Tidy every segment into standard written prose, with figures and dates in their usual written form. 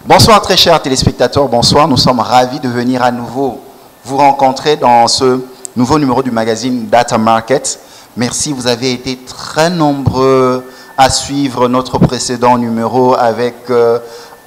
Bonsoir très chers téléspectateurs, bonsoir. Nous sommes ravis de venir à nouveau vous rencontrer dans ce nouveau numéro du magazine Data Market. Merci, vous avez été très nombreux à suivre notre précédent numéro avec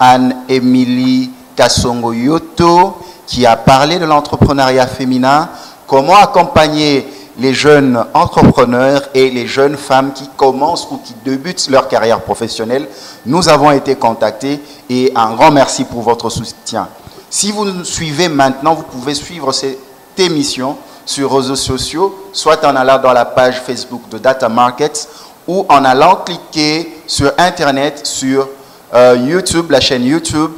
Anne-Émilie Kassongo-Yoto qui a parlé de l'entrepreneuriat féminin, comment accompagner les jeunes entrepreneurs et les jeunes femmes qui commencent ou qui débutent leur carrière professionnelle. Nous avons été contactés et un grand merci pour votre soutien. Si vous nous suivez maintenant, vous pouvez suivre cette émission sur réseaux sociaux, soit en allant dans la page Facebook de Data Markets ou en allant cliquer sur Internet, sur YouTube, la chaîne YouTube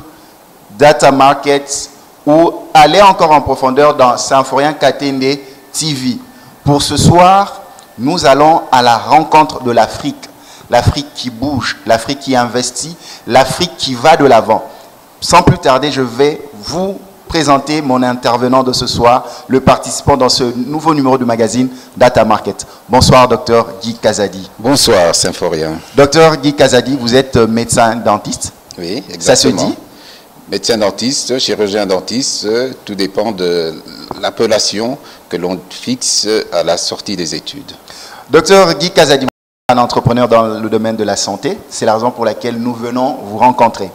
Data Markets, ou aller encore en profondeur dans Symphorien Katende TV. Pour ce soir, nous allons à la rencontre de l'Afrique. L'Afrique qui bouge, l'Afrique qui investit, l'Afrique qui va de l'avant. Sans plus tarder, je vais vous présenter mon intervenant de ce soir, le participant dans ce nouveau numéro du magazine Data Market. Bonsoir, docteur Guy Kazadi. Bonsoir, Symphorien. Docteur Guy Kazadi, vous êtes médecin dentiste? Oui, exactement. Ça se dit? Médecin dentiste, chirurgien dentiste, tout dépend de l'appellation que l'on fixe à la sortie des études. Docteur Guy Kazadi, un entrepreneur dans le domaine de la santé. C'est la raison pour laquelle nous venons vous rencontrer.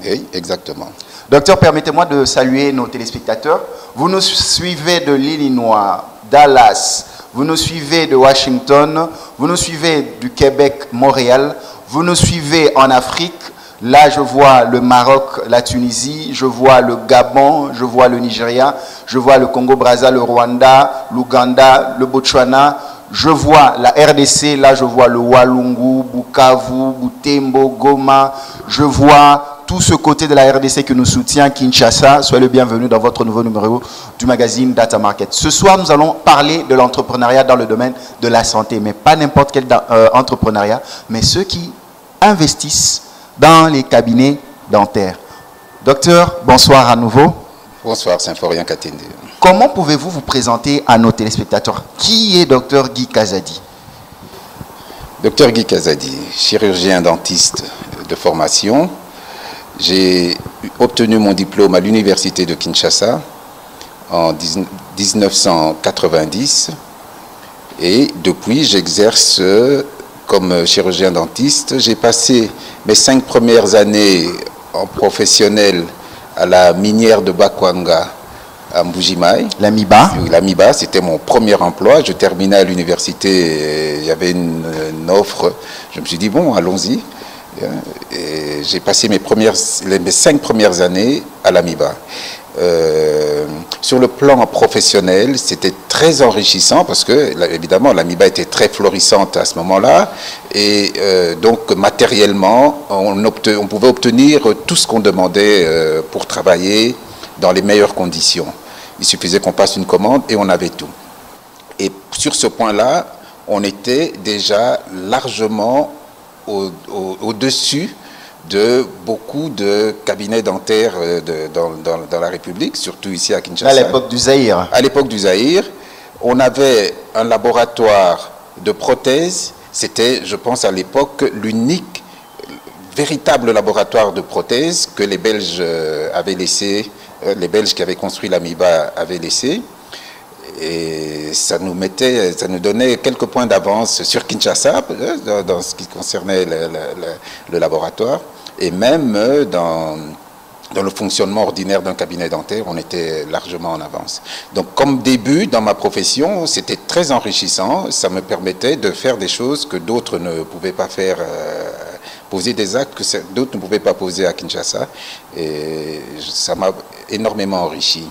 Oui, exactement. Docteur, permettez-moi de saluer nos téléspectateurs. Vous nous suivez de l'Illinois, Dallas, vous nous suivez de Washington, vous nous suivez du Québec, Montréal, vous nous suivez en Afrique. Là, je vois le Maroc, la Tunisie, je vois le Gabon, je vois le Nigeria, je vois le Congo-Brazza, le Rwanda, l'Ouganda, le Botswana, je vois la RDC, là je vois le Walungu, Bukavu, Butembo, Goma, je vois tout ce côté de la RDC qui nous soutient, Kinshasa. Soyez le bienvenu dans votre nouveau numéro du magazine Data Market. Ce soir, nous allons parler de l'entrepreneuriat dans le domaine de la santé, mais pas n'importe quel entrepreneuriat, mais ceux qui investissent dans les cabinets dentaires. Docteur, bonsoir à nouveau. Bonsoir, Symphorien Katende. Comment pouvez-vous vous présenter à nos téléspectateurs? Qui est docteur Guy Kazadi? Docteur Guy Kazadi, chirurgien dentiste de formation. J'ai obtenu mon diplôme à l'université de Kinshasa en 1990 et depuis j'exerce comme chirurgien dentiste. J'ai passé mes 5 premières années en professionnel à la minière de Bakwanga à Mbujimaï. La MIBA. La MIBA, c'était mon premier emploi. Je terminais à l'université, il y avait une offre. Je me suis dit, bon, allons-y. J'ai passé mes 5 premières années à la MIBA. Sur le plan professionnel, c'était très enrichissant parce que, évidemment, la MIBA était très florissante à ce moment-là. Et donc, matériellement, on pouvait obtenir tout ce qu'on demandait pour travailler dans les meilleures conditions. Il suffisait qu'on passe une commande et on avait tout. Et sur ce point-là, on était déjà largement au-dessus de beaucoup de cabinets dentaires dans la République, surtout ici à Kinshasa. À l'époque du Zaïre. À l'époque du Zaïre, on avait un laboratoire de prothèses. C'était, je pense, à l'époque, l'unique véritable laboratoire de prothèses que les Belges avaient laissé, les Belges qui avaient construit la MIBA avaient laissé. Et ça nous donnait quelques points d'avance sur Kinshasa dans ce qui concernait le laboratoire. Et même dans le fonctionnement ordinaire d'un cabinet dentaire, on était largement en avance. Donc comme début dans ma profession, c'était très enrichissant. Ça me permettait de faire des choses que d'autres ne pouvaient pas faire, poser des actes que d'autres ne pouvaient pas poser à Kinshasa. Et ça m'a énormément enrichi.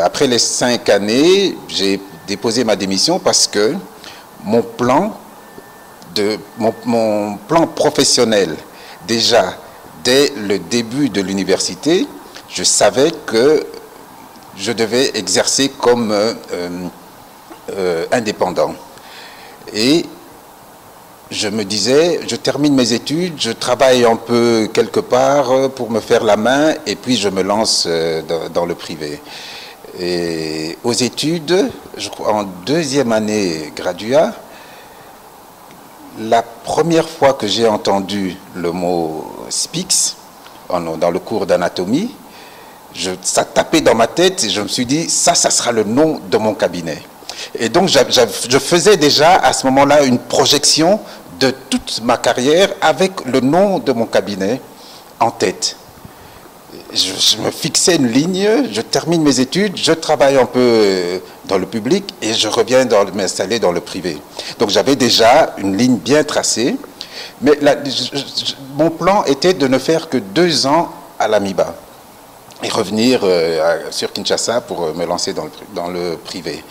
Après les 5 années, j'ai déposé ma démission parce que mon plan professionnel, déjà dès le début de l'université, je savais que je devais exercer comme indépendant. Et je me disais, je termine mes études, je travaille un peu quelque part pour me faire la main et puis je me lance dans le privé. Et aux études, je crois en 2e année graduat, la première fois que j'ai entendu le mot SPICS, dans le cours d'anatomie. Ça tapait dans ma tête et je me suis dit, ça sera le nom de mon cabinet. Et donc, je faisais déjà à ce moment-là une projection de toute ma carrière avec le nom de mon cabinet en tête. Je me fixais une ligne, je termine mes études, je travaille un peu dans le public et je reviens m'installer dans le privé. Donc, j'avais déjà une ligne bien tracée. Mais mon plan était de ne faire que 2 ans à l'AMIBA et revenir sur Kinshasa pour me lancer dans le privé.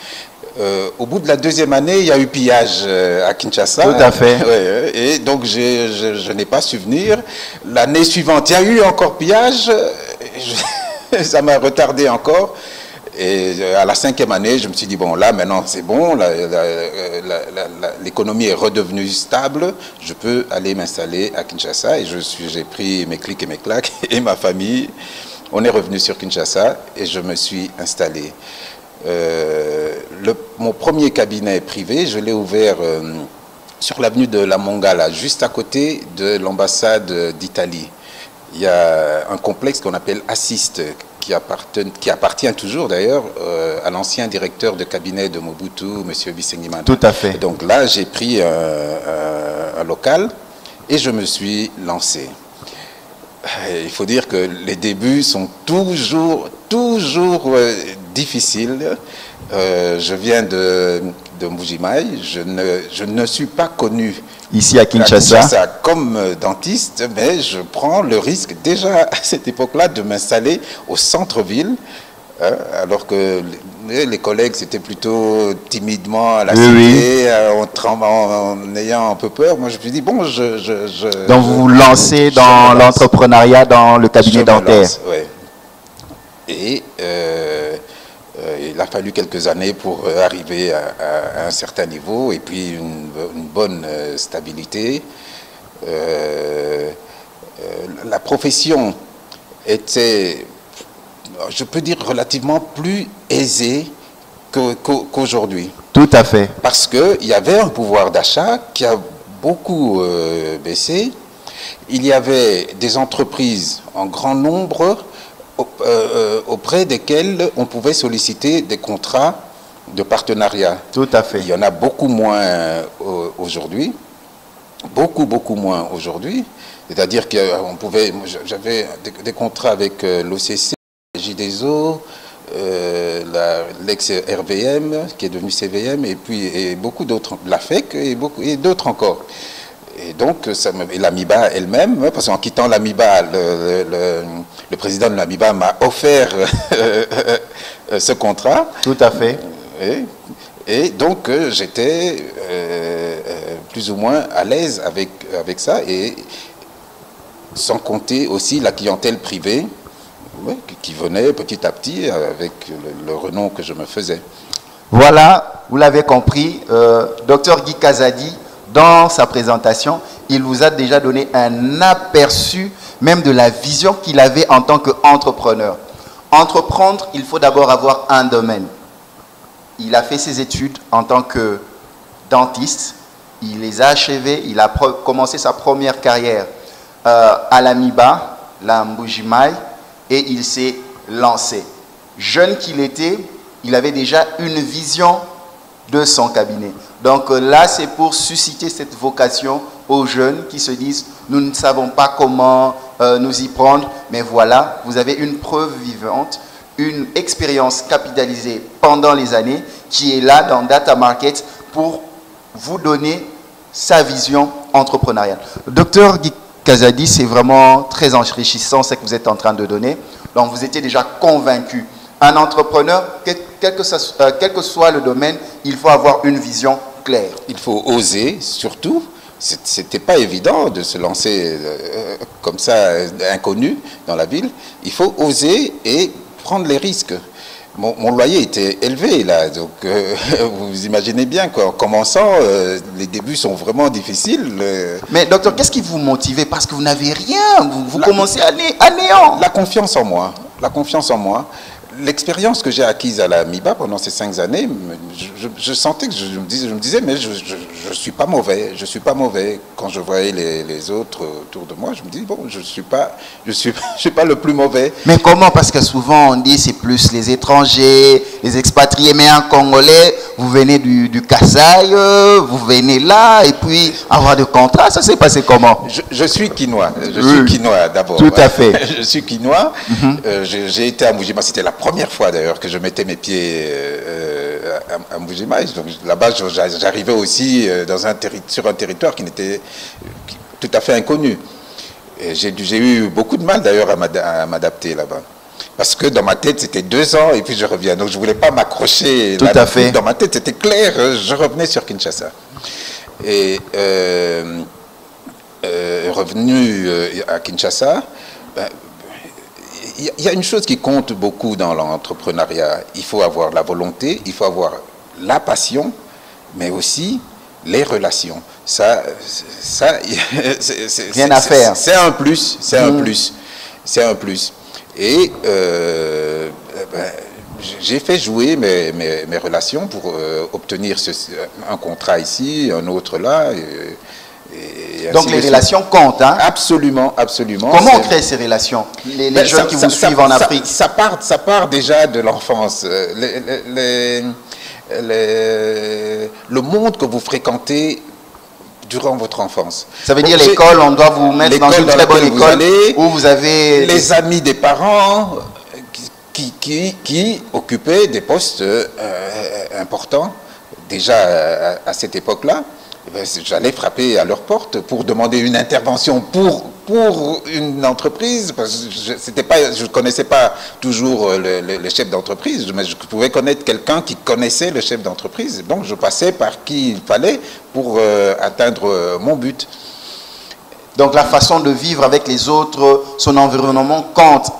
Au bout de la 2e année, il y a eu pillage à Kinshasa. Tout à fait. Ouais, et donc, je n'ai pas su venir. L'année suivante, il y a eu encore pillage. Ça m'a retardé encore. Et à la 5e année, je me suis dit, bon, là, maintenant, c'est bon. L'économie est redevenue stable. Je peux aller m'installer à Kinshasa. Et j'ai pris mes clics et mes claques et ma famille. On est revenu sur Kinshasa et je me suis installé. Mon premier cabinet privé, je l'ai ouvert sur l'avenue de la Mongala, juste à côté de l'ambassade d'Italie. Il y a un complexe qu'on appelle Assist, qui appartient toujours d'ailleurs à l'ancien directeur de cabinet de Mobutu, M. Bisengimana. Tout à fait. Donc là, j'ai pris un local et je me suis lancé. Il faut dire que les débuts sont toujours difficiles. Je viens de Mbujimayi, je ne suis pas connu ici à Kinshasa comme dentiste, mais je prends le risque déjà à cette époque-là de m'installer au centre-ville, alors que les collègues c'était plutôt timidement à la cité, en ayant un peu peur. Moi je me suis dit bon, donc vous vous lancez dans l'entrepreneuriat dans le cabinet dentaire. Ouais. Et il a fallu quelques années pour arriver à un certain niveau et puis une bonne stabilité. La profession était, je peux dire, relativement plus aisée qu'aujourd'hui. Tout à fait. Parce qu'il y avait un pouvoir d'achat qui a beaucoup baissé. Il y avait des entreprises en grand nombre auprès desquels on pouvait solliciter des contrats de partenariat. Tout à fait. Il y en a beaucoup moins aujourd'hui. Beaucoup moins aujourd'hui. C'est-à-dire qu'on pouvait... J'avais des contrats avec l'OCC, JDESO, l'ex-RVM, qui est devenu CVM, et beaucoup d'autres, l'AFEC et d'autres encore. Et donc, l'AMIBA elle-même, parce qu'en quittant l'AMIBA, le président de l'AMIBA m'a offert ce contrat. Tout à fait. Et donc, j'étais plus ou moins à l'aise avec ça, et sans compter aussi la clientèle privée qui venait petit à petit avec le renom que je me faisais. Voilà, vous l'avez compris, Dr Guy Kazadi, dans sa présentation, il vous a déjà donné un aperçu même de la vision qu'il avait en tant qu'entrepreneur. Entreprendre, il faut d'abord avoir un domaine. Il a fait ses études en tant que dentiste, il les a achevées, il a commencé sa première carrière à l'AMIBA, la Mbujimayi, et il s'est lancé. Jeune qu'il était, il avait déjà une vision de son cabinet. Donc là, c'est pour susciter cette vocation aux jeunes qui se disent « nous ne savons pas comment nous y prendre », mais voilà, vous avez une preuve vivante, une expérience capitalisée pendant les années qui est là dans Data Market pour vous donner sa vision entrepreneuriale. Docteur Guy Kazadi, c'est vraiment très enrichissant ce que vous êtes en train de donner. Donc vous étiez déjà convaincu. Un entrepreneur, quel que soit le domaine, il faut avoir une vision claire. Il faut oser, surtout. C'était pas évident de se lancer comme ça, inconnu dans la ville. Il faut oser et prendre les risques. Mon loyer était élevé là, donc vous imaginez bien qu'en commençant, les débuts sont vraiment difficiles. Mais docteur, qu'est-ce qui vous motivait? Parce que vous n'avez rien, vous commencez à néant. La confiance en moi. La confiance en moi. l'expérience que j'ai acquise à la MIBA pendant ces 5 années, je sentais que je me disais, mais je suis pas mauvais, je suis pas mauvais. Quand je voyais les autres autour de moi, je me dis, bon, je suis pas le plus mauvais. Mais comment? Parce que souvent on dit c'est plus les étrangers, les expatriés, mais un Congolais, vous venez du Kasaï, vous venez là, et puis avoir de contrats, ça s'est passé comment? Je suis quinois, suis quinois d'abord. Tout à fait. Je suis quinois, j'ai été à Mujima, c'était la première fois d'ailleurs que je mettais mes pieds à Mujima. Donc là-bas, j'arrivais aussi sur un territoire qui n'était tout à fait inconnu. J'ai eu beaucoup de mal d'ailleurs à m'adapter là-bas. Parce que dans ma tête, c'était 2 ans et puis je reviens. Donc je ne voulais pas m'accrocher. Tout à fait. Dans ma tête, c'était clair, je revenais sur Kinshasa. Et revenu à Kinshasa, il y a une chose qui compte beaucoup dans l'entrepreneuriat. Il faut avoir la volonté, il faut avoir la passion, mais aussi les relations. Ça rien à faire. C'est un plus, c'est un plus, c'est un plus. Et j'ai fait jouer mes relations pour obtenir un contrat ici, un autre là. Donc les relations comptent, hein? Absolument, absolument. Comment on crée ces relations? Les jeunes qui vous suivent en Afrique. Ça part déjà de l'enfance. Le monde que vous fréquentez durant votre enfance. Ça veut dire l'école, on doit vous mettre dans une très bonne école où vous avez... Les amis des parents qui occupaient des postes importants déjà à cette époque-là. J'allais frapper à leur porte pour demander une intervention pour une entreprise, parce que je ne connaissais pas toujours le chef d'entreprise, mais je pouvais connaître quelqu'un qui connaissait le chef d'entreprise. Donc je passais par qui il fallait pour atteindre mon but. Donc la façon de vivre avec les autres, son environnement compte.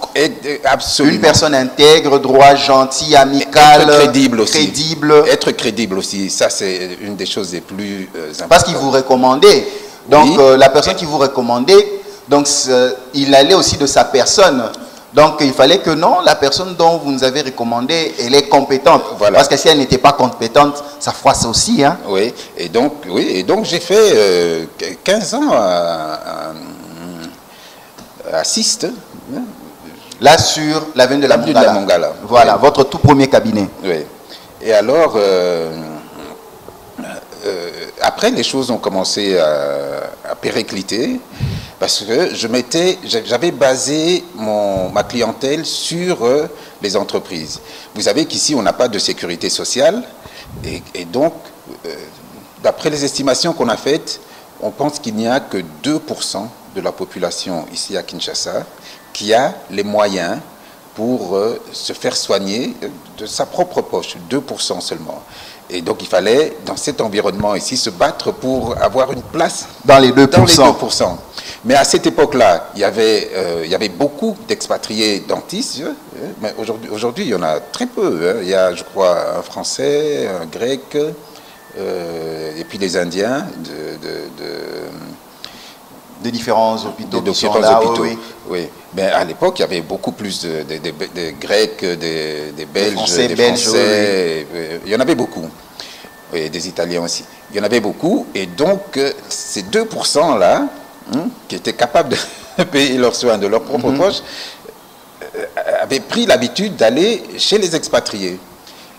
Absolument. Une personne intègre, droit, gentil, amical, être crédible aussi. Crédible. Être crédible aussi, ça c'est une des choses les plus importantes. Parce qu'il vous recommandait. Donc oui. La personne qui vous recommandait, donc il allait aussi de sa personne. Donc il fallait que non, la personne dont vous nous avez recommandé, elle est compétente. Voilà. Parce que si elle n'était pas compétente, ça froisse aussi. Hein? Oui, et donc j'ai fait 15 ans à Siste. Là sur l'avenue de la Mongala. Voilà, oui. Votre tout premier cabinet. Oui. Et alors, après, les choses ont commencé à péricliter. Parce que j'avais basé ma clientèle sur les entreprises. Vous savez qu'ici, on n'a pas de sécurité sociale. Et donc, d'après les estimations qu'on a faites, on pense qu'il n'y a que 2% de la population ici à Kinshasa qui a les moyens pour se faire soigner de sa propre poche. 2% seulement. Et donc, il fallait, dans cet environnement ici, se battre pour avoir une place dans les 2%. Dans les 2%. Mais à cette époque-là, il y avait beaucoup d'expatriés dentistes. Mais aujourd'hui, il y en a très peu. Il y a, je crois, un Français, un Grec, et puis les Indiens de différents hôpitaux. De différents hôpitaux. Oui. Mais à l'époque, il y avait beaucoup plus de Grecs, des Belges, des Français. Oui. Il y en avait beaucoup. Et des Italiens aussi. Il y en avait beaucoup. Et donc, ces 2%-là, qui étaient capables de payer leurs soins de leur propre poche, avaient pris l'habitude d'aller chez les expatriés.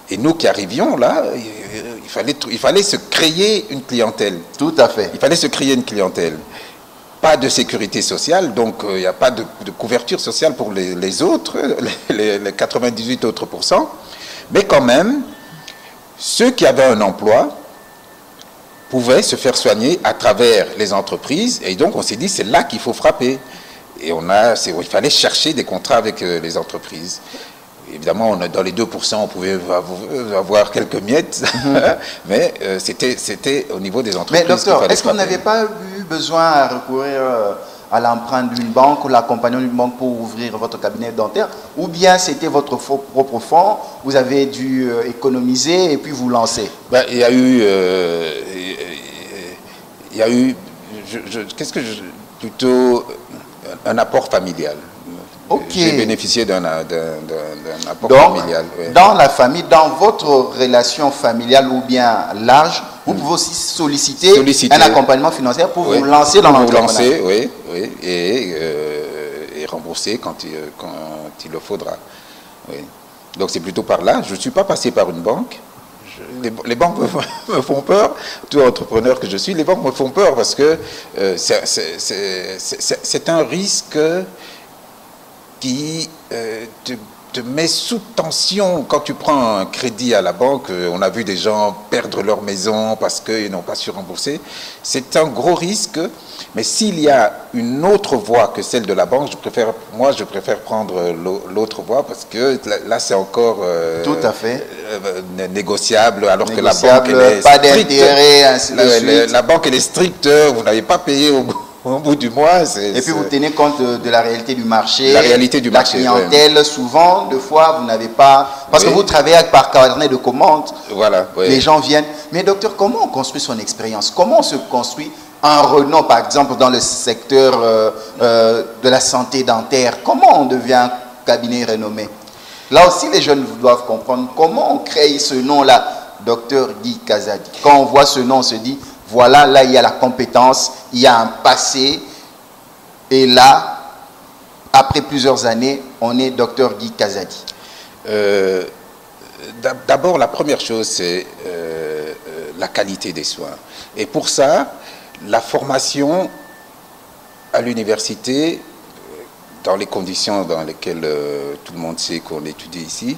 Et nous qui arrivions là, il fallait se créer une clientèle. Tout à fait. Il fallait se créer une clientèle. Pas de sécurité sociale, donc il n'y a pas de couverture sociale pour les autres, les 98 autres %. Mais quand même, ceux qui avaient un emploi pouvaient se faire soigner à travers les entreprises. Et donc on s'est dit, c'est là qu'il faut frapper. Et il fallait chercher des contrats avec les entreprises. Évidemment, dans les 2%, on pouvait avoir quelques miettes, mais c'était au niveau des entreprises. Mais docteur, est-ce que vous n'avez pas eu besoin à recourir à l'emprunt d'une banque ou l'accompagnement d'une banque pour ouvrir votre cabinet dentaire, ou bien c'était votre propre fonds, vous avez dû économiser et puis vous lancer? Il y a eu, plutôt un apport familial. Ok. J'ai bénéficié d'un apport familial. Ouais. Dans la famille, dans votre relation familiale ou bien large, vous pouvez aussi solliciter un accompagnement financier pour vous lancer dans l'entrepreneuriat. Oui, oui, et rembourser quand il le faudra. Oui. Donc c'est plutôt par là. Je ne suis pas passé par une banque. Les banques me font peur, tout entrepreneur que je suis, les banques me font peur parce que c'est un risque qui te met sous tension. Quand tu prends un crédit à la banque, on a vu des gens perdre leur maison parce qu'ils n'ont pas su rembourser. C'est un gros risque, mais s'il y a une autre voie que celle de la banque, je préfère prendre l'autre voie parce que là c'est encore tout à fait négociable, alors que la banque elle est pas stricte. d'intérêt, ainsi de suite. La banque elle est stricte, vous n'avez pas payé au bout du mois. Et puis vous tenez compte de la réalité du marché, la réalité du marché, la clientèle. Ouais. Souvent, des fois, vous n'avez pas... Parce que vous travaillez par carnet de commande. Voilà. Oui. Les gens viennent. Mais docteur, comment on construit son expérience? Comment on se construit un renom, par exemple, dans le secteur de la santé dentaire? Comment on devient un cabinet renommé? Là aussi, les jeunes doivent comprendre comment on crée ce nom-là, docteur Guy Kazadi. Quand on voit ce nom, on se dit... Voilà, là, il y a la compétence, il y a un passé. Et là, après plusieurs années, on est docteur Guy Kazadi. D'abord, la première chose, c'est la qualité des soins. Et pour ça, la formation à l'université, dans les conditions dans lesquelles tout le monde sait qu'on étudie ici,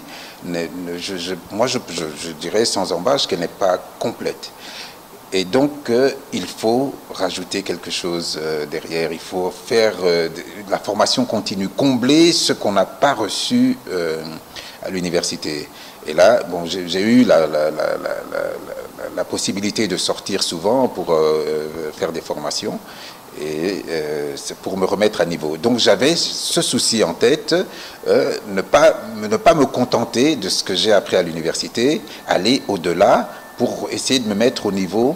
moi, je dirais sans embâche qu'elle n'est pas complète. Et donc, il faut rajouter quelque chose derrière. Il faut faire la formation continue, combler ce qu'on n'a pas reçu à l'université. Et là, bon, j'ai eu la possibilité de sortir souvent pour faire des formations et pour me remettre à niveau. Donc, j'avais ce souci en tête, ne pas me contenter de ce que j'ai appris à l'université, aller au-delà, pour essayer de me mettre au niveau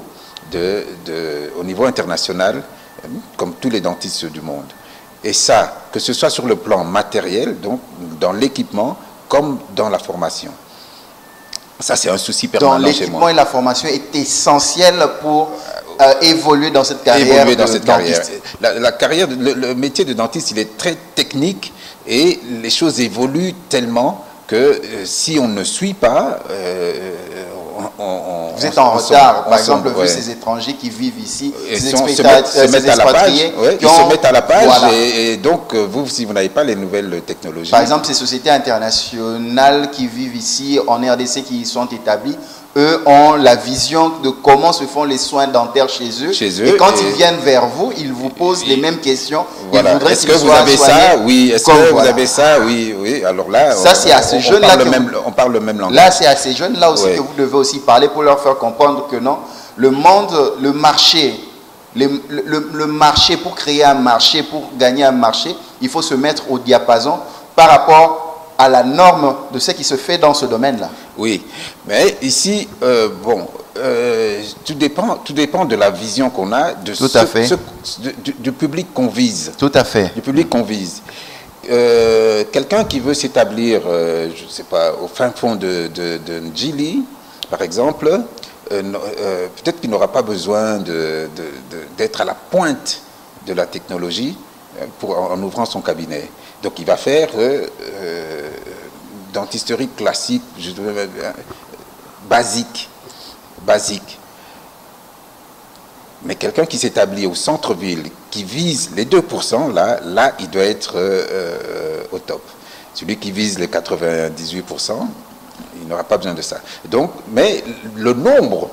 international, comme tous les dentistes du monde. Et ça, que ce soit sur le plan matériel, donc dans l'équipement, comme dans la formation. Ça, c'est un souci permanent chez moi. Donc l'équipement et la formation est essentiel pour évoluer dans cette carrière. Évoluer dans cette carrière. La carrière, le métier de dentiste, il est très technique et les choses évoluent tellement que si on ne suit pas, vous êtes en retard. Par exemple, vu ces étrangers qui vivent ici, ils se mettent à la page. Ils se mettent à la page. Voilà. Et donc, vous, si vous n'avez pas les nouvelles technologies. Par exemple, ces sociétés internationales qui vivent ici, en RDC, qui y sont établies, eux ont la vision de comment se font les soins dentaires chez eux. Et quand ils viennent vers vous, ils vous posent les mêmes questions. Voilà. Est-ce que vous avez ça? Oui. Est-ce que vous avez ça? Oui, oui. Alors là, ça, c'est à ces jeunes-là on parle le même langage. Là, c'est à ces jeunes-là aussi que vous devez aussi parler pour leur faire comprendre que non, le monde, le marché, pour créer un marché, pour gagner un marché, il faut se mettre au diapason par rapport à la norme de ce qui se fait dans ce domaine-là. Oui, mais ici, tout dépend de la vision qu'on a, du public qu'on vise. Tout à fait. Du public qu'on vise. Quelqu'un qui veut s'établir, je ne sais pas, au fin fond de Ndjili, par exemple, peut-être qu'il n'aura pas besoin d'être à la pointe de la technologie en ouvrant son cabinet. Donc il va faire dentisterie classique, basique. Mais quelqu'un qui s'établit au centre-ville, qui vise les 2%, là il doit être au top. Celui qui vise les 98%, il n'aura pas besoin de ça. Donc, mais le nombre,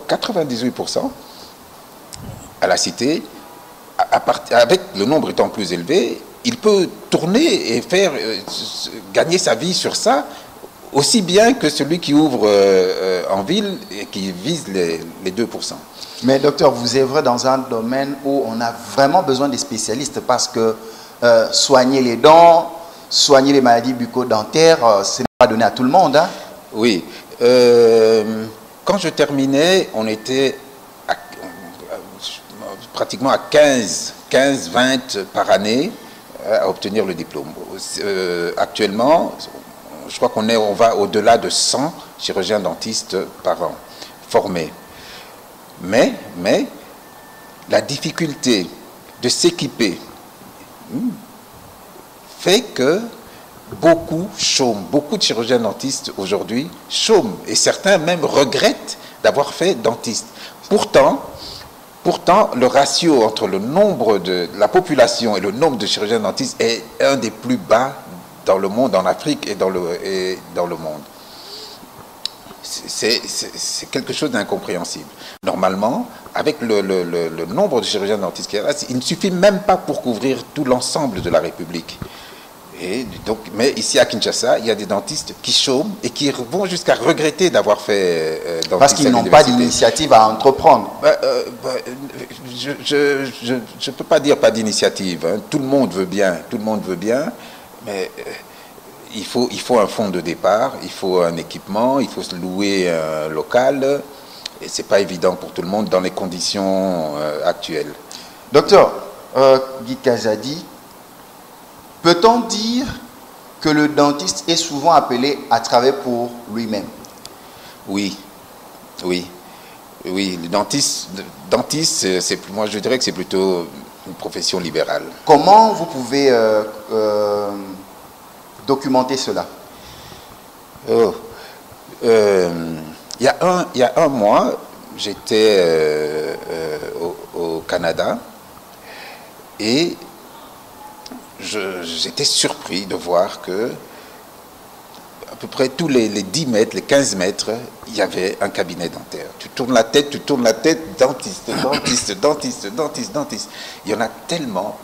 98%, à la cité, avec le nombre étant plus élevé, il peut tourner et faire gagner sa vie sur ça aussi bien que celui qui ouvre en ville et qui vise les 2%. Mais docteur, vous œuvrez dans un domaine où on a vraiment besoin des spécialistes parce que soigner les dents, soigner les maladies bucco-dentaires, ce n'est pas donné à tout le monde. Hein? Oui. Quand je terminais, on était pratiquement à 15-20 par année à obtenir le diplôme. Actuellement, je crois on va au-delà de 100 chirurgiens dentistes par an formés. Mais la difficulté de s'équiper fait que beaucoup chôment. Beaucoup de chirurgiens dentistes aujourd'hui chôment. Et certains même regrettent d'avoir fait dentiste. Pourtant, le ratio entre le nombre de la population et le nombre de chirurgiens dentistes est un des plus bas dans le monde, en Afrique et dans le monde. C'est quelque chose d'incompréhensible. Normalement, avec le nombre de chirurgiens dentistes qu'il y a, il ne suffit même pas pour couvrir tout l'ensemble de la République. Et donc, mais ici à Kinshasa, il y a des dentistes qui chôment et qui vont jusqu'à regretter d'avoir fait dentiste. Parce qu'ils n'ont pas d'initiative à entreprendre. Je ne peux pas dire pas d'initiative. Hein. Tout le monde veut bien, mais il faut un fonds de départ, il faut un équipement, il faut se louer un local. Et ce n'est pas évident pour tout le monde dans les conditions actuelles. Docteur Guy Kazadi, peut-on dire que le dentiste est souvent appelé à travailler pour lui-même? Oui. Le dentiste, moi je dirais que c'est plutôt une profession libérale. Comment vous pouvez documenter cela? Il y a un mois, j'étais au Canada et j'étais surpris de voir que à peu près tous les 10 mètres, les 15 mètres, il y avait un cabinet dentaire. Tu tournes la tête, dentiste. Il y en a tellement,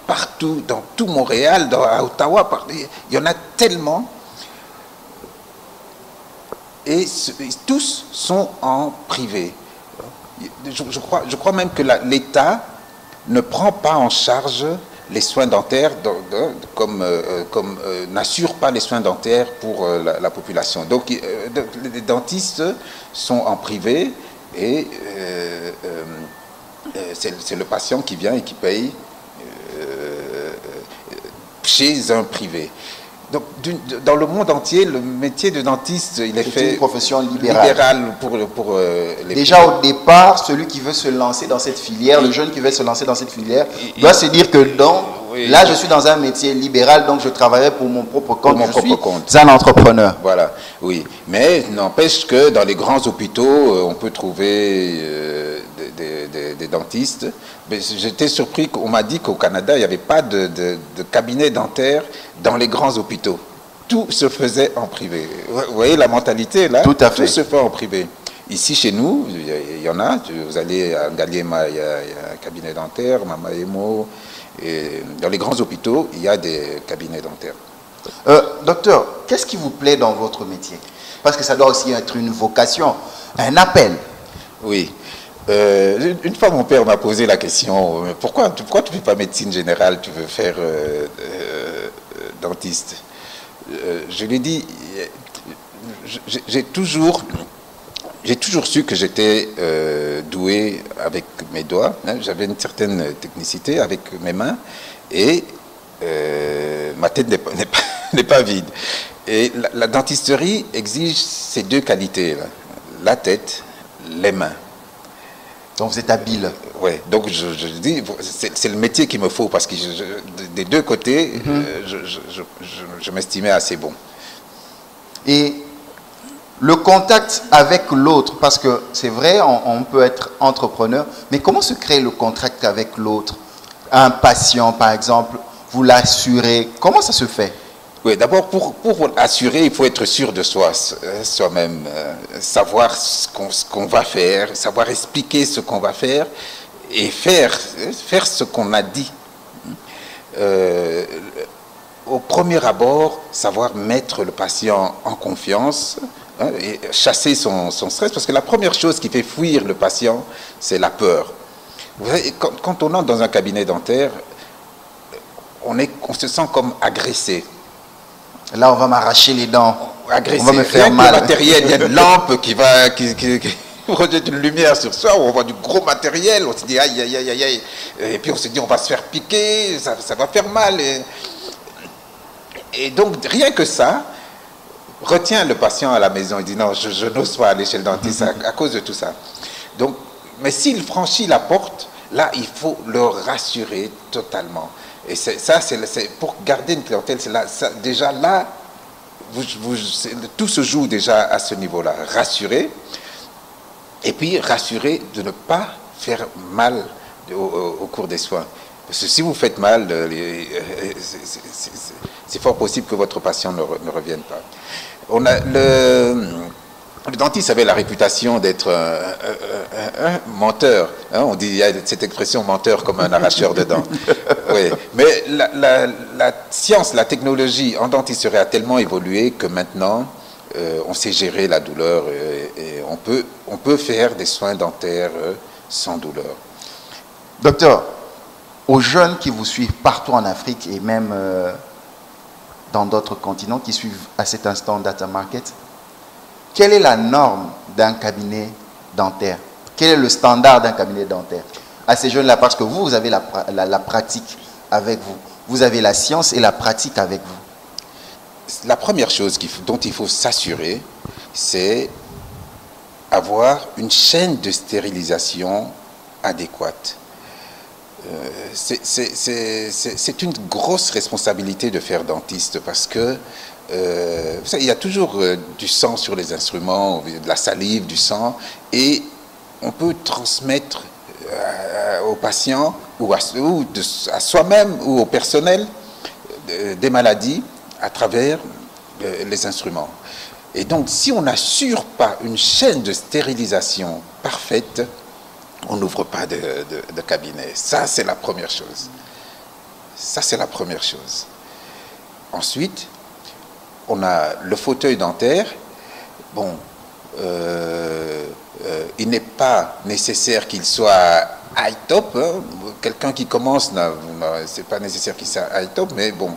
partout, dans tout Montréal, à Ottawa, il y en a tellement. Et tous sont en privé. Je crois même que l'État ne prend pas en charge les soins dentaires, n'assure pas les soins dentaires pour la population. Donc les dentistes sont en privé et c'est le patient qui vient et qui paye chez un privé. Donc, dans le monde entier, le métier de dentiste, il est fait une profession libérale pour les déjà au départ, celui qui veut se lancer dans cette filière, le jeune qui veut se lancer dans cette filière, doit se dire que là, je suis dans un métier libéral, donc je travaillerai pour mon propre compte. Je suis un entrepreneur. Voilà, oui. Mais n'empêche que dans les grands hôpitaux, on peut trouver des dentistes. J'étais surpris qu'on m'a dit qu'au Canada, il n'y avait pas de cabinet dentaire dans les grands hôpitaux. Tout se faisait en privé. Vous voyez la mentalité là? Tout à fait. Tout se fait en privé. Ici, chez nous, il y en a. Vous allez à Ngaliema, il y a un cabinet dentaire, Mamaemo. Et dans les grands hôpitaux, il y a des cabinets dentaires. Docteur, qu'est-ce qui vous plaît dans votre métier? Parce que ça doit aussi être une vocation, un appel. Oui. Une fois, mon père m'a posé la question, pourquoi tu ne fais pas médecine générale, tu veux faire dentiste? Je lui ai dit, j'ai toujours su que j'étais doué avec mes doigts, hein, j'avais une certaine technicité avec mes mains, et ma tête n'est pas vide. Et la dentisterie exige ces deux qualités, là, la tête, les mains. Donc vous êtes habile. Oui, donc je dis, c'est le métier qu'il me faut, parce que des deux côtés, je m'estimais assez bon. Et le contact avec l'autre, parce que c'est vrai, on peut être entrepreneur, mais comment se crée le contact avec l'autre? Un patient, par exemple, vous l'assurez, comment ça se fait? Oui, d'abord, pour assurer, il faut être sûr de soi-même, savoir ce qu'on va faire, savoir expliquer ce qu'on va faire et faire ce qu'on a dit. Au premier abord, savoir mettre le patient en confiance, hein, et chasser son stress, parce que la première chose qui fait fuir le patient, c'est la peur. Vous savez, quand on entre dans un cabinet dentaire, on se sent comme agressé. Là, on va m'arracher les dents. Agressé. On va me faire mal. Matériel, il y a une lampe qui va... projette une lumière sur soi, on voit du gros matériel, on se dit aïe, aïe, aïe, aïe, aïe. Et puis on se dit on va se faire piquer, ça va faire mal. Et donc rien que ça retient le patient à la maison. Il dit non, je n'ose pas aller chez le dentiste à cause de tout ça. Donc, mais s'il franchit la porte, là, il faut le rassurer totalement. Et ça, c'est pour garder une clientèle, c'est là, ça, déjà là, tout se joue déjà à ce niveau-là. Rassurer, et puis rassurer de ne pas faire mal au cours des soins. Parce que si vous faites mal, c'est fort possible que votre patient ne revienne pas. Le dentiste avait la réputation d'être un menteur. Hein, on dit, il y a cette expression menteur comme un arracheur de dents. Oui. Mais la science, la technologie en dentisterie a tellement évolué que maintenant, on sait gérer la douleur et on peut faire des soins dentaires sans douleur. Docteur, aux jeunes qui vous suivent partout en Afrique et même dans d'autres continents qui suivent à cet instant Data Market, quelle est la norme d'un cabinet dentaire? Quel est le standard d'un cabinet dentaire à ces jeunes-là? Parce que vous avez la pratique avec vous. Vous avez la science et la pratique avec vous. La première chose dont il faut s'assurer, c'est avoir une chaîne de stérilisation adéquate. C'est une grosse responsabilité de faire dentiste parce que vous savez, il y a toujours du sang sur les instruments, de la salive, du sang, et on peut transmettre aux patients ou à soi-même ou au personnel des maladies à travers les instruments. Et donc, si on n'assure pas une chaîne de stérilisation parfaite, on n'ouvre pas de cabinet. Ça, c'est la première chose. Ça, c'est la première chose. Ensuite, on a le fauteuil dentaire. Bon, il n'est pas nécessaire qu'il soit high-top. Hein. Quelqu'un qui commence, c'est pas nécessaire qu'il soit high-top, mais bon,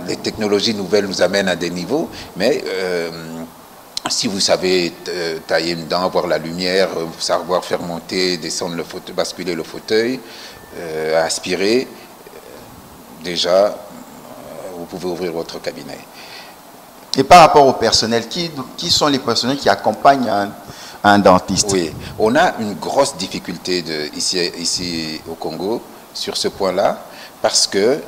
les technologies nouvelles nous amènent à des niveaux. Mais si vous savez tailler une dent, avoir la lumière, savoir faire monter, descendre le fauteuil, basculer le fauteuil, aspirer, déjà, vous pouvez ouvrir votre cabinet. Et par rapport au personnel, qui sont les personnels qui accompagnent un dentiste? Oui, on a une grosse difficulté ici au Congo sur ce point-là, parce que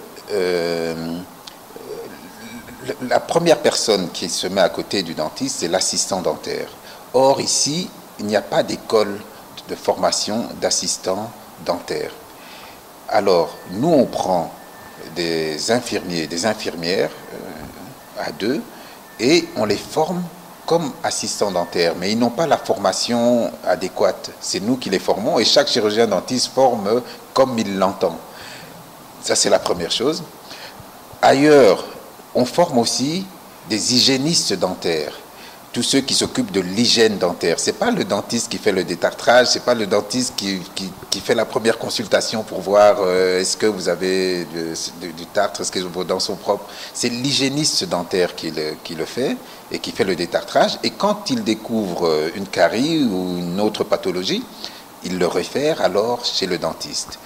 la première personne qui se met à côté du dentiste, c'est l'assistant dentaire. Or, ici, il n'y a pas d'école de formation d'assistant dentaire. Alors, nous, on prend des infirmiers, des infirmières à deux, et on les forme comme assistants dentaires, mais ils n'ont pas la formation adéquate. C'est nous qui les formons, et chaque chirurgien dentiste forme comme il l'entend. Ça, c'est la première chose. Ailleurs, on forme aussi des hygiénistes dentaires, tous ceux qui s'occupent de l'hygiène dentaire. Ce n'est pas le dentiste qui fait le détartrage, ce n'est pas le dentiste qui fait la première consultation pour voir est-ce que vous avez du tartre, est-ce que vos dents sont propres. C'est l'hygiéniste dentaire qui le fait et qui fait le détartrage. Et quand il découvre une carie ou une autre pathologie, il le réfère alors chez le dentiste.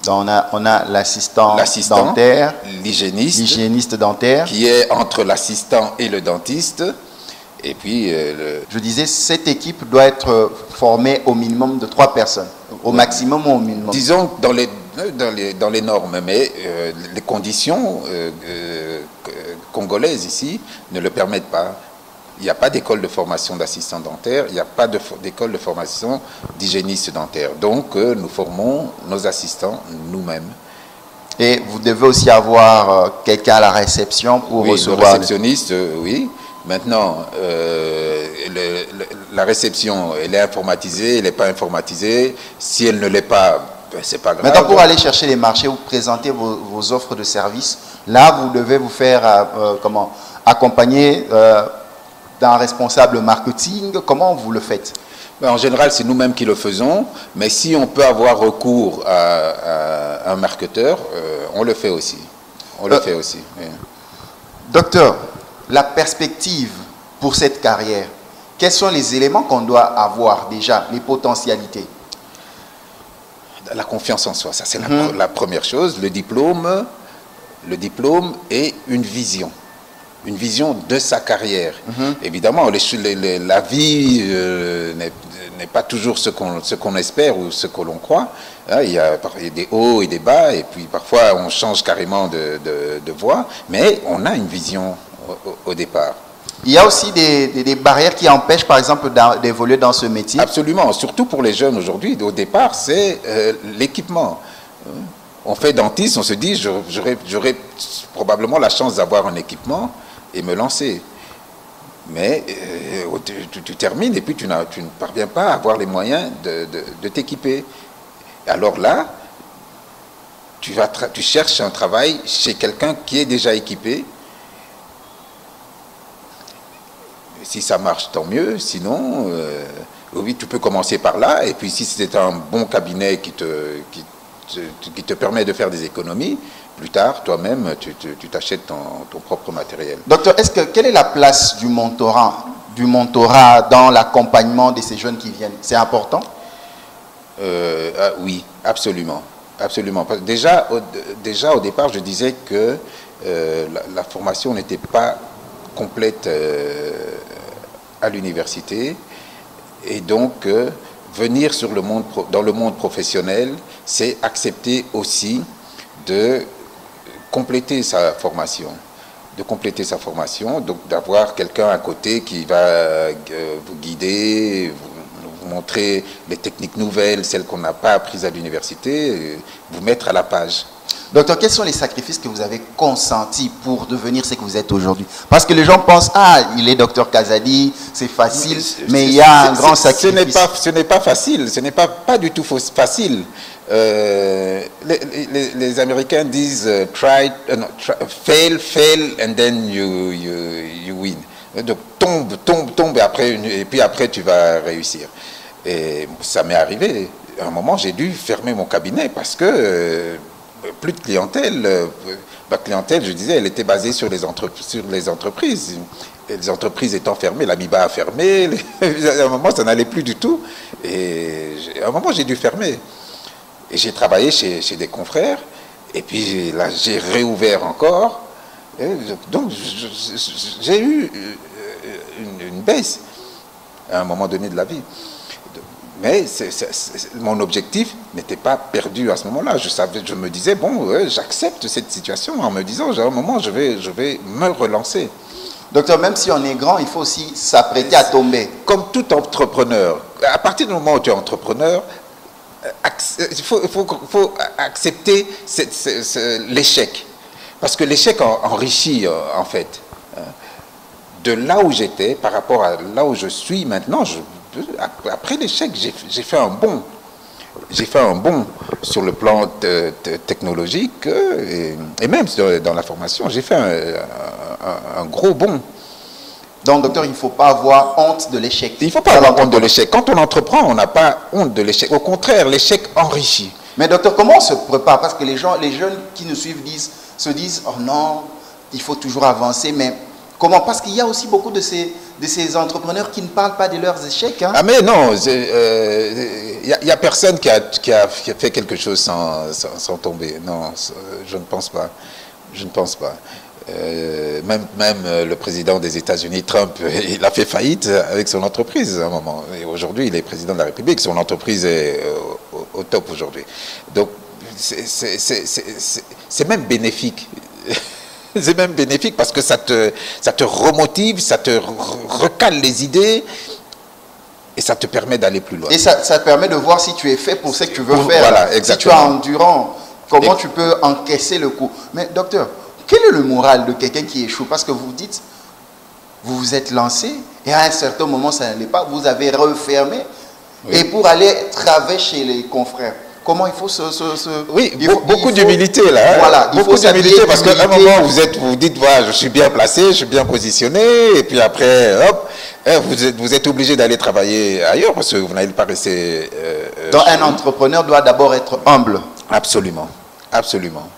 Donc on a l'assistant dentaire, l'hygiéniste dentaire, qui est entre l'assistant et le dentiste. Et puis, je disais, cette équipe doit être formée au minimum de 3 personnes, au maximum ou au minimum. Disons dans les normes, mais les conditions congolaises ici ne le permettent pas. Il n'y a pas d'école de formation d'assistant dentaire, il n'y a pas d'école de formation d'hygiéniste dentaire. Donc, nous formons nos assistants nous-mêmes. Et vous devez aussi avoir quelqu'un à la réception pour recevoir... Oui, le réceptionniste, oui. Maintenant, la réception, elle est informatisée, elle n'est pas informatisée. Si elle ne l'est pas, ben, c'est pas grave. Maintenant, pour aller chercher les marchés, vous présentez vos offres de services. Là, vous devez vous faire accompagner d'un responsable marketing. Comment vous le faites? Ben, en général, c'est nous-mêmes qui le faisons. Mais si on peut avoir recours à un marketeur, on le fait aussi. On le fait aussi. Oui. Docteur, la perspective pour cette carrière, quels sont les éléments qu'on doit avoir déjà, les potentialités? La confiance en soi, ça c'est la première chose. Le diplôme et une vision de sa carrière. Évidemment, la vie n'est pas toujours ce qu'on espère ou ce que l'on croit. Il y a des hauts et des bas, et puis parfois on change carrément de voie, mais on a une vision au départ. Il y a aussi des barrières qui empêchent, par exemple, d'évoluer dans ce métier. Absolument, surtout pour les jeunes aujourd'hui. Au départ, c'est l'équipement. On fait dentiste, on se dit, j'aurai probablement la chance d'avoir un équipement et me lancer. Mais tu termines et puis tu ne parviens pas à avoir les moyens de t'équiper. Alors là, tu cherches un travail chez quelqu'un qui est déjà équipé. Si ça marche, tant mieux. Sinon, oui, tu peux commencer par là. Et puis, si c'est un bon cabinet qui te permet de faire des économies, plus tard, toi-même, tu t'achètes ton propre matériel. Docteur, quelle est la place du mentorat dans l'accompagnement de ces jeunes qui viennent? C'est important? Oui, absolument. Absolument. Déjà, au départ, je disais que la formation n'était pas complète à l'université, et donc venir dans le monde professionnel, c'est accepter aussi de compléter sa formation, donc d'avoir quelqu'un à côté qui va vous guider, vous montrer les techniques nouvelles, celles qu'on n'a pas apprises à l'université, vous mettre à la page. Docteur, quels sont les sacrifices que vous avez consentis pour devenir ce que vous êtes aujourd'hui? Parce que les gens pensent, ah, il est docteur Kazadi, c'est facile, mais il y a un grand sacrifice. Ce n'est pas facile, ce n'est pas du tout facile. Les Américains disent fail, and then you win. Donc tombe, et puis après tu vas réussir. Et ça m'est arrivé. À un moment, j'ai dû fermer mon cabinet parce que plus de clientèle. Ma clientèle, je disais, elle était basée sur les entreprises. Et les entreprises étant fermées, l'Amiba a fermé. À un moment, ça n'allait plus du tout. Et à un moment, j'ai dû fermer. Et j'ai travaillé chez des confrères. Et puis là, j'ai réouvert encore. Et donc, j'ai eu une baisse à un moment donné de la vie. Mais mon objectif n'était pas perdu à ce moment-là. Je me disais, bon, j'accepte cette situation en me disant, à un moment, je vais me relancer. Docteur, même si on est grand, il faut aussi s'apprêter à tomber. Comme tout entrepreneur, à partir du moment où tu es entrepreneur, il faut accepter l'échec. Parce que l'échec enrichit, en fait. De là où j'étais, par rapport à là où je suis maintenant, après l'échec, j'ai fait un bond. J'ai fait un bond sur le plan technologique et même dans la formation. J'ai fait un gros bond. Donc, docteur, il ne faut pas avoir honte de l'échec. Il ne faut pas avoir honte de l'échec. Quand on entreprend, on n'a pas honte de l'échec. Au contraire, l'échec enrichit. Mais docteur, comment on se prépare? Parce que les jeunes qui nous suivent se disent, oh non, il faut toujours avancer, mais comment? Parce qu'il y a aussi beaucoup de ces entrepreneurs qui ne parlent pas de leurs échecs. Hein. Ah mais non, il n'y a personne qui a fait quelque chose sans tomber. Non, je ne pense pas. Je ne pense pas. Même le président des États-Unis, Trump, il a fait faillite avec son entreprise à un moment. Et aujourd'hui, il est président de la République. Son entreprise est au top aujourd'hui. Donc, c'est même bénéfique. C'est même bénéfique parce que ça te remotive, ça te recale les idées et ça te permet d'aller plus loin. Et ça te permet de voir si tu es fait pour ce que tu veux faire. Voilà, exactement. Si tu es endurant, comment tu peux encaisser le coup. Mais docteur, quel est le moral de quelqu'un qui échoue? Parce que vous dites, vous vous êtes lancé et à un certain moment ça n'allait pas, vous avez refermé. Oui. Et pour aller travailler chez les confrères. Comment il faut Oui, beaucoup d'humilité là. Hein. Voilà, beaucoup d'humilité parce qu'à un moment vous dites voilà, je suis bien placé, je suis bien positionné, et puis après hop, vous êtes obligé d'aller travailler ailleurs parce que vous n'allez pas rester. Donc un entrepreneur doit d'abord être humble. Absolument, absolument,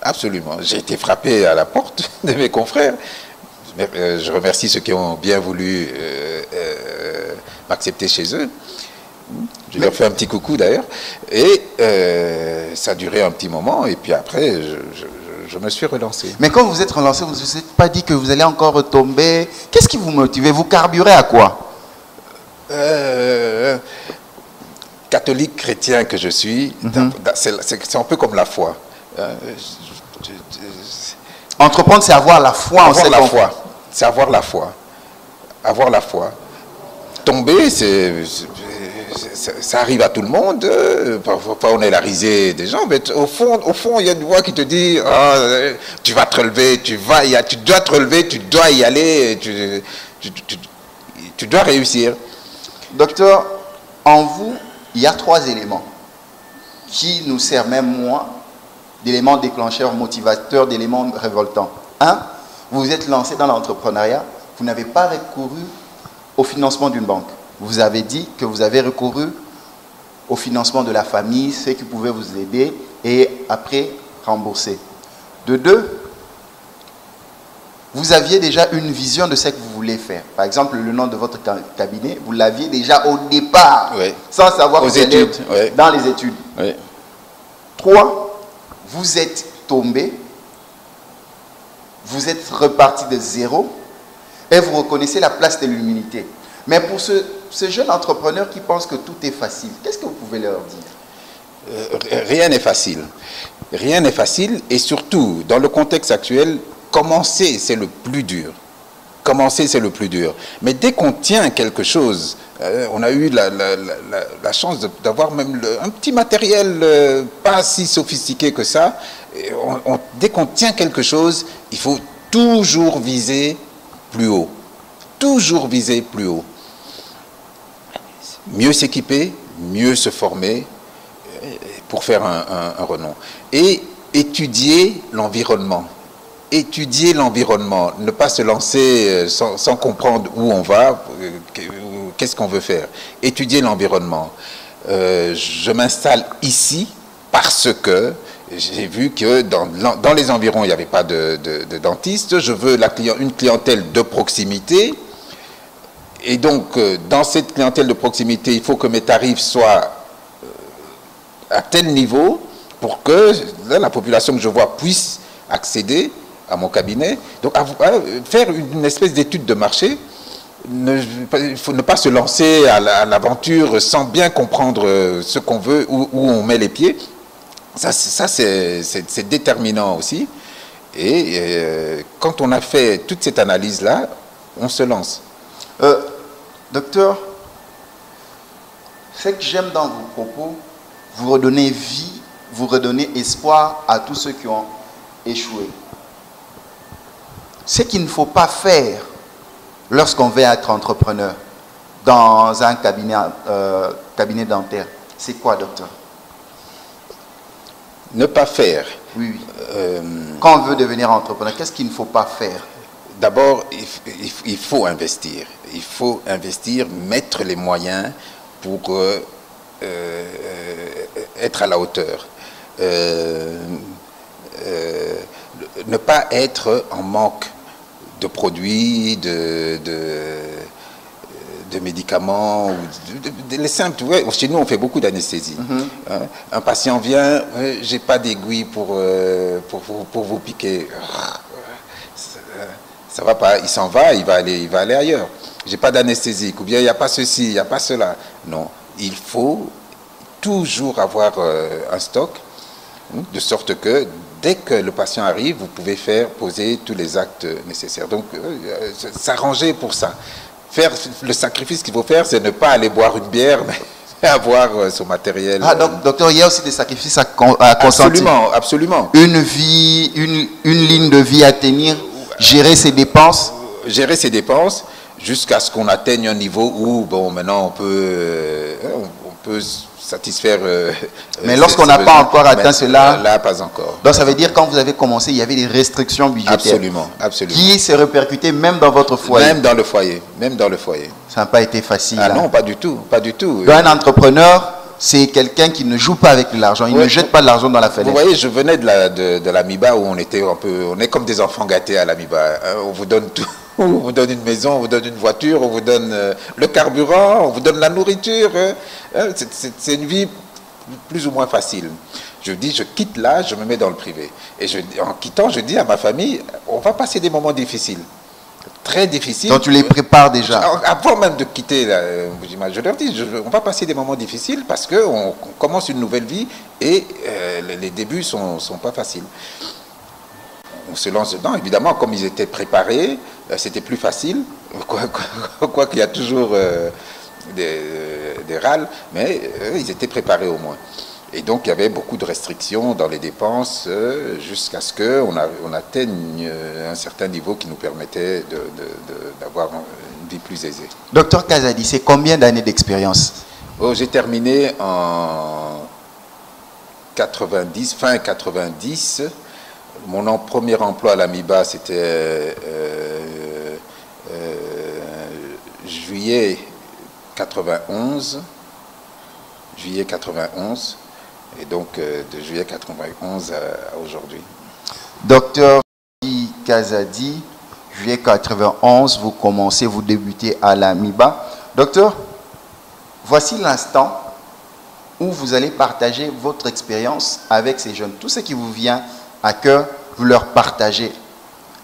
absolument. J'ai été frappé à la porte de mes confrères. Je remercie ceux qui ont bien voulu m'accepter chez eux. Je leur fais un petit coucou d'ailleurs. Et ça a duré un petit moment. Et puis après, je me suis relancé. Mais quand vous êtes relancé, vous ne vous êtes pas dit que vous allez encore retomber? Qu'est-ce qui vous motive? Vous carburez à quoi? Catholique chrétien que je suis, c'est un peu comme la foi. Entreprendre, c'est avoir la foi. Avoir la foi. C'est avoir la foi. Avoir la foi. Tomber, ça arrive à tout le monde. Parfois, on est la risée des gens. Mais au fond, il y a une voix qui te dit tu vas te relever, tu dois te relever, tu dois y aller, tu dois réussir. Docteur, en vous, il y a 3 éléments qui nous servent, même moi, d'éléments déclencheurs, motivateurs, d'éléments révoltants. 1, vous vous êtes lancé dans l'entrepreneuriat, vous n'avez pas recouru au financement d'une banque. Vous avez dit que vous avez recouru au financement de la famille, ceux qui pouvaient vous aider, et après rembourser. De 2, vous aviez déjà une vision de ce que vous voulez faire. Par exemple, le nom de votre cabinet, vous l'aviez déjà au départ, oui, sans savoir que vous allez oui, dans les études. Oui. 3, vous êtes tombé, vous êtes reparti de zéro et vous reconnaissez la place de l'humilité. Mais pour ce jeune entrepreneur qui pense que tout est facile, qu'est-ce que vous pouvez leur dire? Rien n'est facile. Rien n'est facile et surtout, dans le contexte actuel, commencer, c'est le plus dur. Commencer, c'est le plus dur. Mais dès qu'on tient quelque chose, on a eu la chance d'avoir même un petit matériel pas si sophistiqué que ça. Dès qu'on tient quelque chose, il faut toujours viser plus haut. Toujours viser plus haut. Mieux s'équiper, mieux se former pour faire un renom. Et étudier l'environnement. Étudier l'environnement, ne pas se lancer sans comprendre où on va, qu'est-ce qu'on veut faire. Étudier l'environnement. Je m'installe ici parce que j'ai vu que dans les environs, il n'y avait pas de dentiste. Je veux une clientèle de proximité. Et donc, dans cette clientèle de proximité, il faut que mes tarifs soient à tel niveau pour que la population que je vois puisse accéder à mon cabinet. Donc, faire une espèce d'étude de marché, il faut ne pas se lancer à l'aventure sans bien comprendre ce qu'on veut, où on met les pieds. Ça c'est déterminant aussi. Et quand on a fait toute cette analyse-là, on se lance. Docteur, ce que j'aime dans vos propos, vous redonnez vie, vous redonnez espoir à tous ceux qui ont échoué. Ce qu'il ne faut pas faire lorsqu'on veut être entrepreneur dans un cabinet dentaire, c'est quoi, docteur? Ne pas faire. Oui, oui. Quand on veut devenir entrepreneur, qu'est-ce qu'il ne faut pas faire? D'abord, il faut investir. Il faut investir, mettre les moyens pour être à la hauteur. Ne pas être en manque de produits, de médicaments, les simples. Ouais, chez nous, on fait beaucoup d'anesthésie. Un patient vient, j'ai pas d'aiguille pour vous piquer. Ça va pas, il s'en va, il va aller ailleurs. J'ai pas d'anesthésique, ou bien il n'y a pas ceci, il n'y a pas cela. Non, il faut toujours avoir un stock, de sorte que dès que le patient arrive, vous pouvez poser tous les actes nécessaires. Donc, s'arranger pour ça. Faire le sacrifice qu'il faut faire, c'est ne pas aller boire une bière, mais avoir son matériel. Ah, donc, docteur, il y a aussi des sacrifices à consentir. Absolument, absolument. Une vie, une ligne de vie à tenir, gérer ses dépenses. Gérer ses dépenses jusqu'à ce qu'on atteigne un niveau où, bon, maintenant, on peut satisfaire. Mais lorsqu'on n'a pas encore atteint cela, là, pas encore. Donc ça veut dire quand vous avez commencé, il y avait des restrictions budgétaires. Absolument, absolument. Qui se répercutaient même dans votre foyer. Même dans le foyer, même dans le foyer. Ça n'a pas été facile. Ah là. non, pas du tout, pas du tout. Donc un entrepreneur, c'est quelqu'un qui ne joue pas avec l'argent. Il ne jette pas de l'argent dans la fenêtre. Vous voyez, je venais de l'Amiba où on est comme des enfants gâtés à l'Amiba. On vous donne tout. On vous donne une maison, on vous donne une voiture, on vous donne le carburant, on vous donne la nourriture. C'est une vie plus ou moins facile. Je dis, je quitte là, je me mets dans le privé. Et en quittant, je dis à ma famille, on va passer des moments difficiles. Très difficiles. Donc tu les prépares déjà. Avant même de quitter, je leur dis, on va passer des moments difficiles parce qu'on commence une nouvelle vie et les débuts sont pas faciles. On se lance dedans. Évidemment, comme ils étaient préparés, c'était plus facile. Quoi qu'il y a toujours des râles, mais ils étaient préparés au moins. Et donc, il y avait beaucoup de restrictions dans les dépenses jusqu'à ce qu'on atteigne un certain niveau qui nous permettait d'avoir une vie plus aisée. Docteur Kazadi, c'est combien d'années d'expérience? J'ai terminé en 90, fin 90. Mon premier emploi à l'AMIBA, c'était juillet 91. Juillet 91. Et donc, de juillet 91 à aujourd'hui. Docteur Kazadi, juillet 91, vous commencez, vous débutez à l'AMIBA. Docteur, voici l'instant où vous allez partager votre expérience avec ces jeunes. Tout ce qui vous vient à cœur, vous leur partagez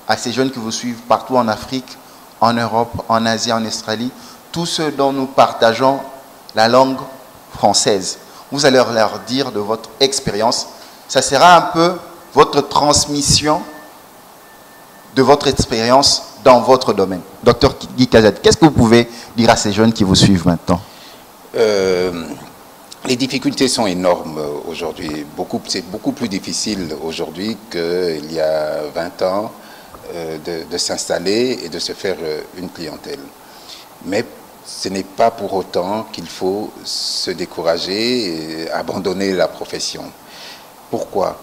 à ces jeunes qui vous suivent partout en Afrique, en Europe, en Asie, en Australie, tous ceux dont nous partageons la langue française. Vous allez leur dire de votre expérience. Ça sera un peu votre transmission de votre expérience dans votre domaine. Docteur Guy Kazadi, qu'est-ce que vous pouvez dire à ces jeunes qui vous suivent maintenant? Les difficultés sont énormes aujourd'hui. C'est beaucoup plus difficile aujourd'hui qu'il y a 20 ans de s'installer et de se faire une clientèle. Mais ce n'est pas pour autant qu'il faut se décourager et abandonner la profession. Pourquoi?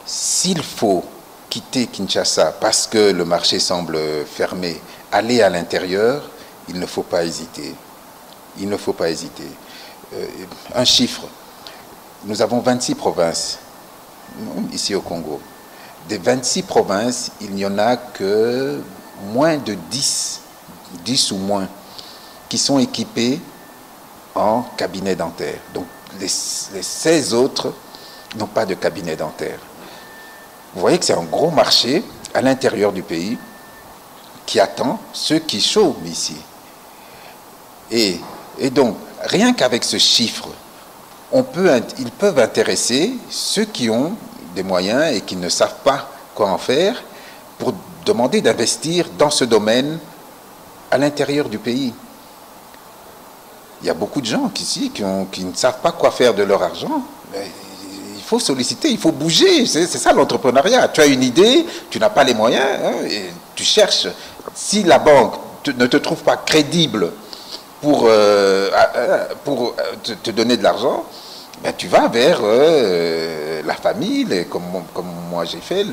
S'il faut quitter Kinshasa parce que le marché semble fermé, aller à l'intérieur, il ne faut pas hésiter. Il ne faut pas hésiter. Un chiffre, nous avons 26 provinces ici au Congo. Des 26 provinces, il n'y en a que moins de 10 ou moins, qui sont équipés en cabinet dentaire. Donc les 16 autres n'ont pas de cabinet dentaire. Vous voyez que c'est un gros marché à l'intérieur du pays qui attend ceux qui chôment ici. Et donc, rien qu'avec ce chiffre, ils peuvent intéresser ceux qui ont des moyens et qui ne savent pas quoi en faire pour demander d'investir dans ce domaine à l'intérieur du pays. Il y a beaucoup de gens ici qui ne savent pas quoi faire de leur argent. Il faut solliciter, il faut bouger. C'est ça l'entrepreneuriat. Tu as une idée, tu n'as pas les moyens, et tu cherches. Si la banque ne te trouve pas crédible pour te donner de l'argent, ben tu vas vers la famille, comme moi j'ai fait,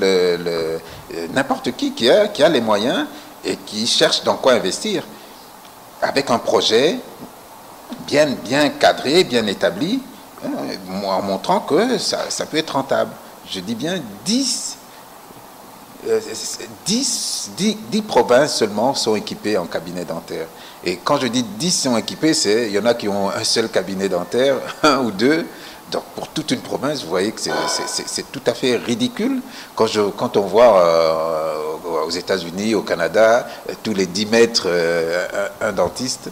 n'importe qui a les moyens et qui cherche dans quoi investir, avec un projet bien cadré, bien établi, en montrant que ça peut être rentable. Je dis bien 10 provinces seulement sont équipées en cabinet dentaire. Et quand je dis 10 sont équipés, il y en a qui ont un seul cabinet dentaire, un ou deux. Donc pour toute une province, vous voyez que c'est tout à fait ridicule. Quand on voit aux États-Unis, au Canada, tous les 10 mètres, un dentiste,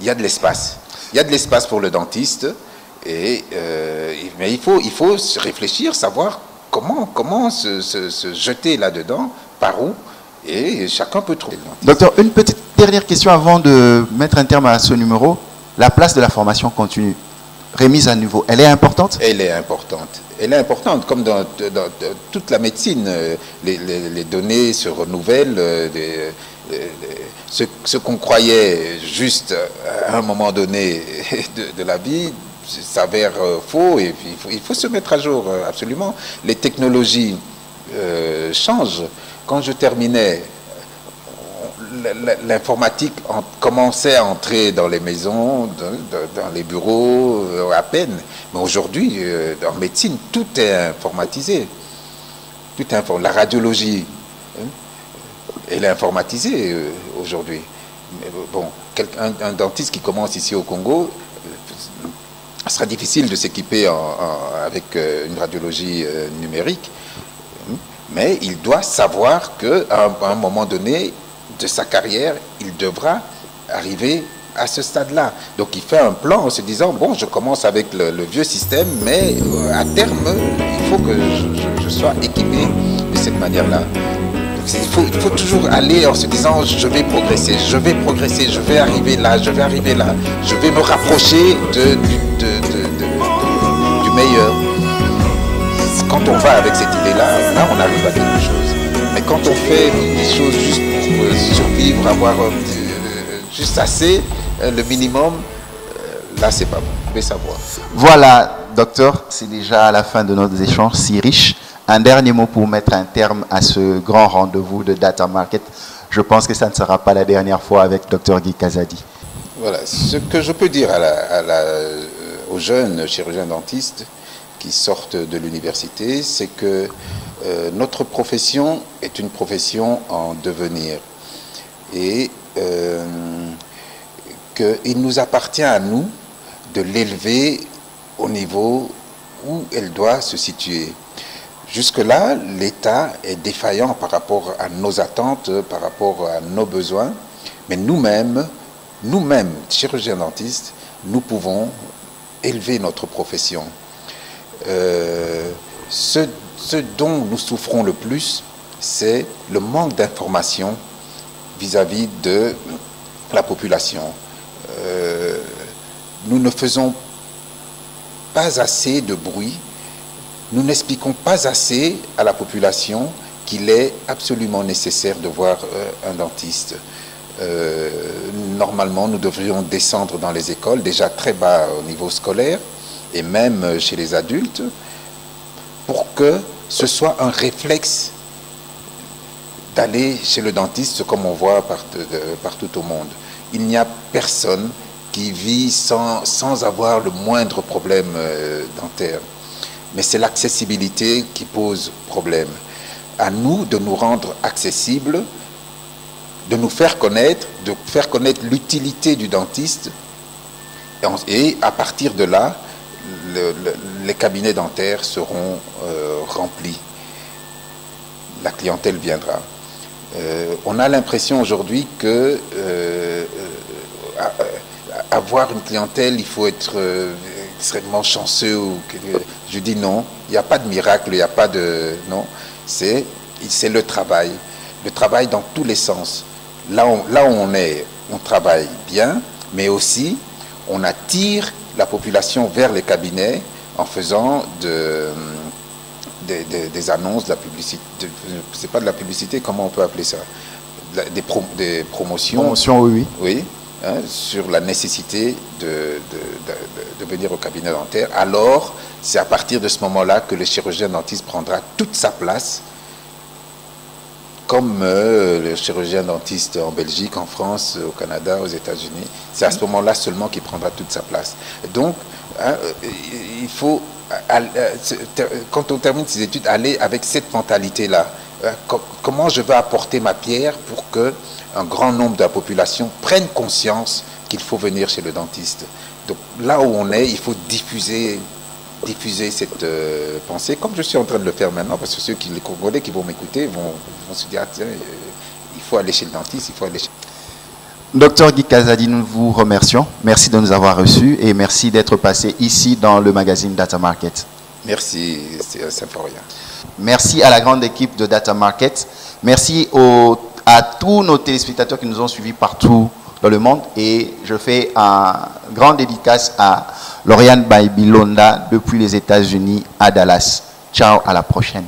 il y a de l'espace. Il y a de l'espace pour le dentiste, mais il faut se réfléchir, savoir comment se jeter là-dedans, par où, et chacun peut trouver. Docteur, une petite dernière question avant de mettre un terme à ce numéro. La place de la formation continue, remise à niveau, elle est importante? Elle est importante. Elle est importante, comme dans toute la médecine. Les données se renouvellent. Ce qu'on croyait juste à un moment donné de la vie s'avère faux, et puis il faut se mettre à jour absolument. Les technologies changent. Quand je terminais, l'informatique commençait à entrer dans les maisons, dans les bureaux, à peine. Mais aujourd'hui, en médecine, tout est informatisé. la radiologie, hein, elle est informatisée aujourd'hui. Bon, un dentiste qui commence ici au Congo, ce sera difficile de s'équiper avec une radiologie numérique, mais il doit savoir qu'à un moment donné de sa carrière, il devra arriver à ce stade-là. Donc il fait un plan en se disant, bon, je commence avec le vieux système, mais à terme, il faut que je sois équipé de cette manière-là. Il faut toujours aller en se disant, je vais progresser, je vais arriver là, je vais me rapprocher du meilleur. Quand on va avec cette idée-là, là on arrive à quelque chose. Mais quand on fait des choses juste pour survivre, avoir juste assez, le minimum, là c'est pas bon, vous devez savoir. Voilà, docteur, c'est déjà à la fin de nos échanges si riches. Un dernier mot pour mettre un terme à ce grand rendez-vous de Data Market. Je pense que ça ne sera pas la dernière fois avec Dr Guy Kazadi. Voilà, ce que je peux dire aux jeunes chirurgiens dentistes qui sortent de l'université, c'est que notre profession est une profession en devenir et qu'il nous appartient à nous de l'élever au niveau où elle doit se situer. Jusque-là, l'État est défaillant par rapport à nos attentes, par rapport à nos besoins, mais nous-mêmes, chirurgiens dentistes, nous pouvons élever notre profession. Ce dont nous souffrons le plus, c'est le manque d'information vis-à-vis de la population. Nous ne faisons pas assez de bruit. Nous n'expliquons pas assez à la population qu'il est absolument nécessaire de voir un dentiste. Normalement, nous devrions descendre dans les écoles, déjà très bas au niveau scolaire, et même chez les adultes, pour que ce soit un réflexe d'aller chez le dentiste, comme on voit partout au monde. Il n'y a personne qui vit sans avoir le moindre problème dentaire. Mais c'est l'accessibilité qui pose problème. À nous de nous rendre accessibles, de nous faire connaître, l'utilité du dentiste. Et à partir de là, les cabinets dentaires seront remplis. La clientèle viendra. On a l'impression aujourd'hui que avoir une clientèle, il faut être extrêmement chanceux. Je dis non, il n'y a pas de miracle, il n'y a pas de... Non, c'est le travail. Le travail dans tous les sens. Là où on est, on travaille bien, mais aussi on attire la population vers les cabinets en faisant des annonces, de la publicité. C'est pas de la publicité, comment on peut appeler ça? Des promotions. Promotion, oui. Oui. Hein, sur la nécessité de venir au cabinet dentaire. Alors, c'est à partir de ce moment-là que le chirurgien dentiste prendra toute sa place, comme le chirurgien dentiste en Belgique, en France, au Canada, aux États-Unis. C'est à ce moment-là seulement qu'il prendra toute sa place. Donc, hein, il faut, quand on termine ses études, aller avec cette mentalité-là. Comment je vais apporter ma pierre pour qu'un grand nombre de la population prenne conscience qu'il faut venir chez le dentiste. Donc là où on est, il faut diffuser cette pensée, comme je suis en train de le faire maintenant, parce que les Congolais qui vont m'écouter vont se dire, ah, tiens, il faut aller chez le dentiste, il faut aller chez... Docteur Guy Kazadi, nous vous remercions. Merci de nous avoir reçus et merci d'être passé ici dans le magazine Data Market. Merci, c'est Symphorien. Merci à la grande équipe de Data Market. Merci à tous nos téléspectateurs qui nous ont suivis partout dans le monde. Et je fais un grand dédicace à Lauriane Baibilonda depuis les États-Unis à Dallas. Ciao, à la prochaine.